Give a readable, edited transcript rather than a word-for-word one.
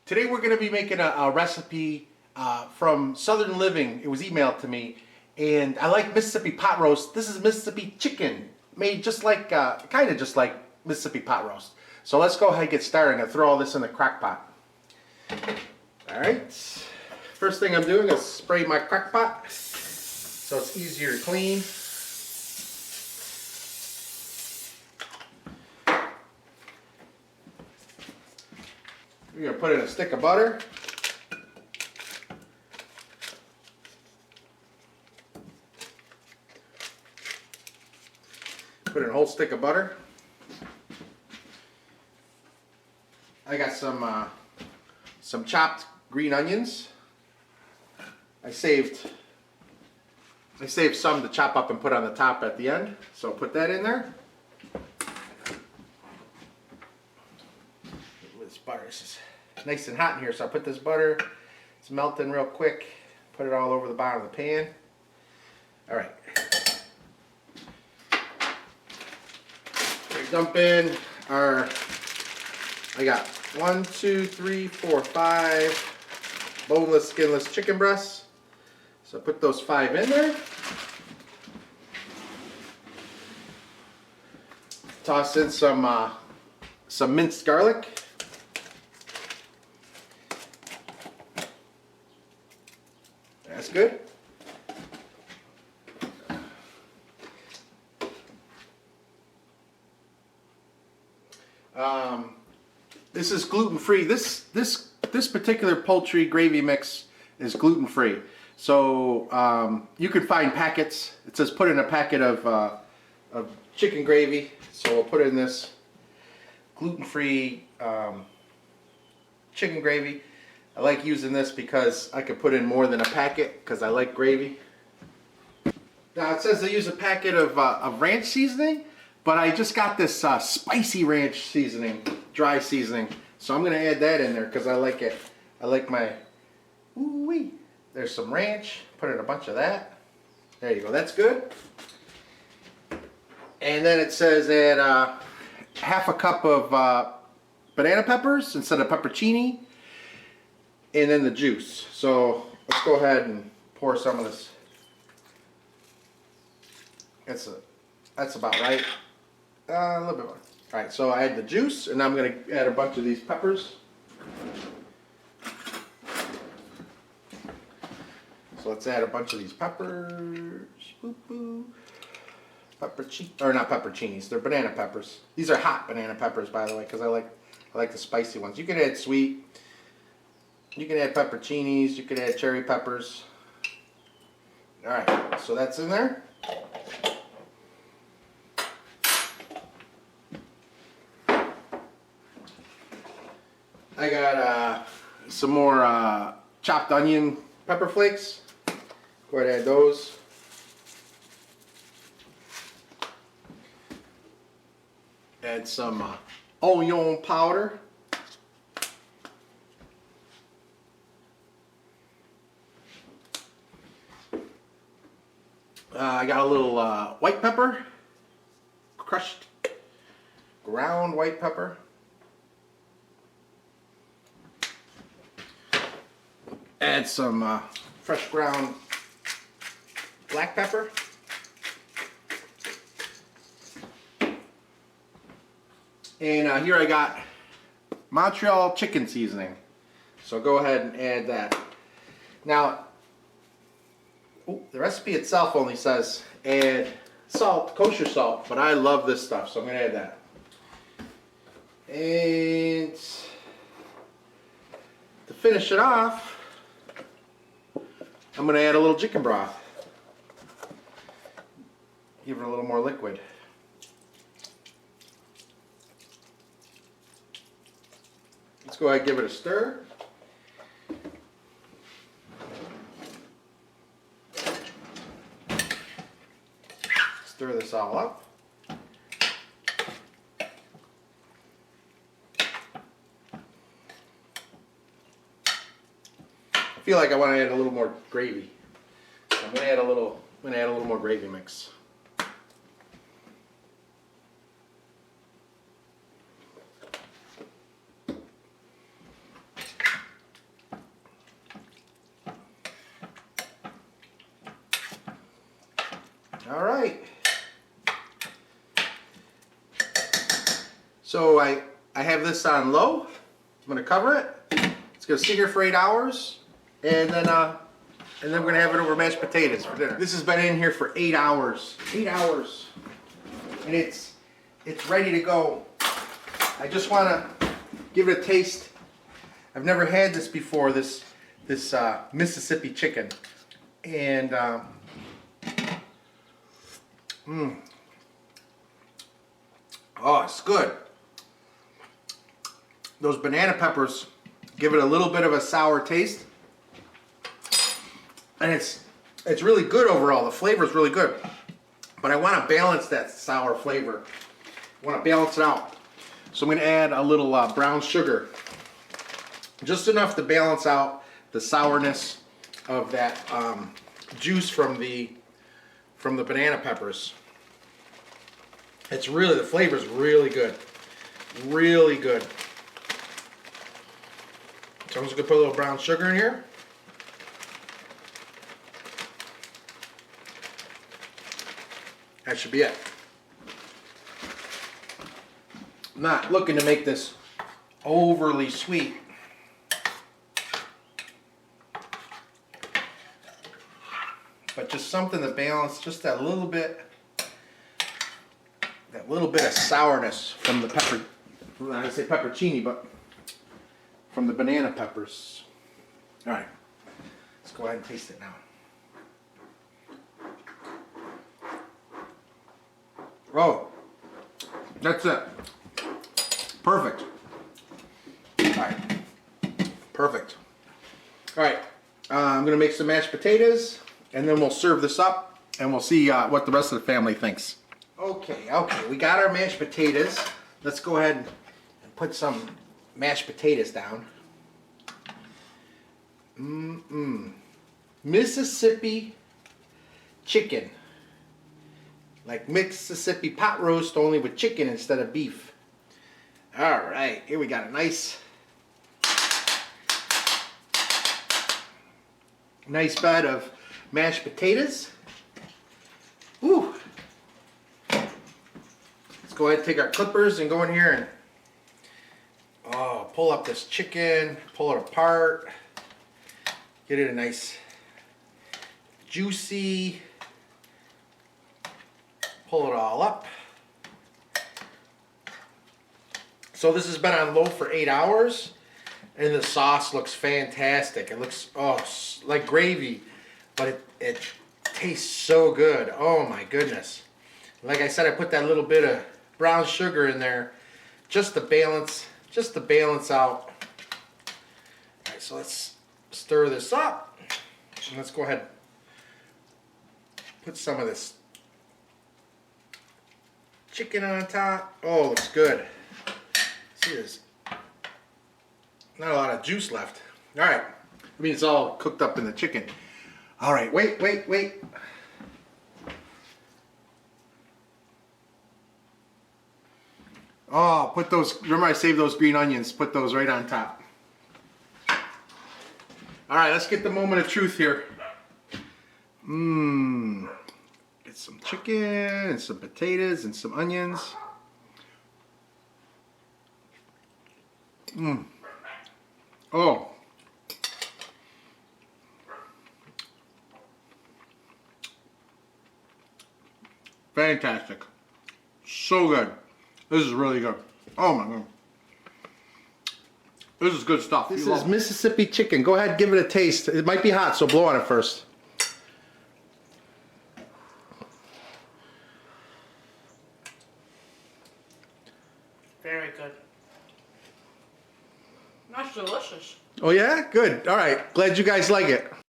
Today we're going to be making a recipe from Southern Living. It was emailed to me, and I like Mississippi pot roast. This is Mississippi chicken, made just like, kind of just like Mississippi pot roast. So let's go ahead and get started. I'm going to throw all this in the crock pot. All right. First thing I'm doing is spray my crock pot so it's easier to clean. We're going to put in a stick of butter. Put in a whole stick of butter. I got some chopped green onions. I saved some to chop up and put on the top at the end. So I'll put that in there. This butter is nice and hot in here, so I put this butter, it's melting real quick, put it all over the bottom of the pan. All right. We dump in our, I got 1, 2, 3, 4, 5 boneless, skinless chicken breasts. So I put those 5 in there. Toss in some minced garlic. That's good. This is gluten-free. This particular poultry gravy mix is gluten-free. So you can find packets. It says put in a packet of chicken gravy. So we'll put in this gluten-free chicken gravy. I like using this because I could put in more than a packet because I like gravy. Now it says they use a packet of ranch seasoning, but I just got this spicy ranch seasoning, dry seasoning. So I'm going to add that in there because I like it. I like my, ooh-wee. There's some ranch. Put in a bunch of that. There you go. That's good. And then it says add half a cup of banana peppers instead of peppercini. And then the juice. So let's go ahead and pour some of this. That's about right. A little bit more. All right, so I add the juice, and I'm going to add a bunch of these peppers. So let's add a bunch of these peppers. Boop, boop. Not pepperoncinis. They're banana peppers. These are hot banana peppers, by the way, because I like the spicy ones. You can add sweet. You can add pepperoncinis, you can add cherry peppers. Alright, so that's in there. I got some more chopped onion pepper flakes. Go ahead and add those. Add some onion powder. I got a little white pepper, crushed ground white pepper. Add some fresh ground black pepper. And here I got Montreal chicken seasoning. So go ahead and add that. Now, the recipe itself only says add salt, kosher salt, but I love this stuff, so I'm going to add that. And to finish it off, I'm going to add a little chicken broth. Give it a little more liquid. Let's go ahead and give it a stir. Stir this all up. I feel like I want to add a little more gravy. So I'm going to add a little more gravy mix. All right. So I have this on low. I'm gonna cover it. It's gonna sit here for 8 hours, and then we're gonna have it over mashed potatoes for dinner. This has been in here for 8 hours. 8 hours, and it's ready to go. I just wanna give it a taste. I've never had this before. This Mississippi chicken, and oh, it's good. Those banana peppers give it a little bit of a sour taste, and it's really good overall. The flavor is really good, but I want to balance that sour flavor. I want to balance it out, so I'm going to add a little brown sugar, just enough to balance out the sourness of that juice from the banana peppers. It's really, the flavor is really good, really good. So I'm just gonna put a little brown sugar in here. That should be it. I'm not looking to make this overly sweet. But just something to balance just that little bit of sourness from the pepper. I don't say pepperoncini, but from the banana peppers. All right, let's go ahead and taste it now. Oh, that's it. Perfect. All right, perfect. All right, I'm gonna make some mashed potatoes, and then we'll serve this up, and we'll see what the rest of the family thinks. Okay, we got our mashed potatoes. Let's go ahead and put some mashed potatoes down. Mississippi chicken. Like Mississippi pot roast, only with chicken instead of beef. All right, here we got a nice bed of mashed potatoes. Ooh. Let's go ahead and take our clippers and go in here and pull up this chicken, pull it apart, get it a nice juicy, pull it all up. So this has been on low for 8 hours, and the sauce looks fantastic. It looks like gravy, but it tastes so good. Oh my goodness. Like I said, I put that little bit of brown sugar in there just to balance out. Alright, so let's stir this up, and let's go ahead and put some of this chicken on top. Oh, looks good. See, there's not a lot of juice left. Alright, I mean it's all cooked up in the chicken. Alright, wait. Oh, put those, remember I saved those green onions, put those right on top. Alright, let's get the moment of truth here. Get some chicken and some potatoes and some onions. Oh. Fantastic. So good. This is really good. Oh my god. This is good stuff. This is Mississippi chicken. Go ahead, give it a taste. It might be hot, so blow on it first. Very good. That's delicious. Oh yeah? Good. All right. Glad you guys like it.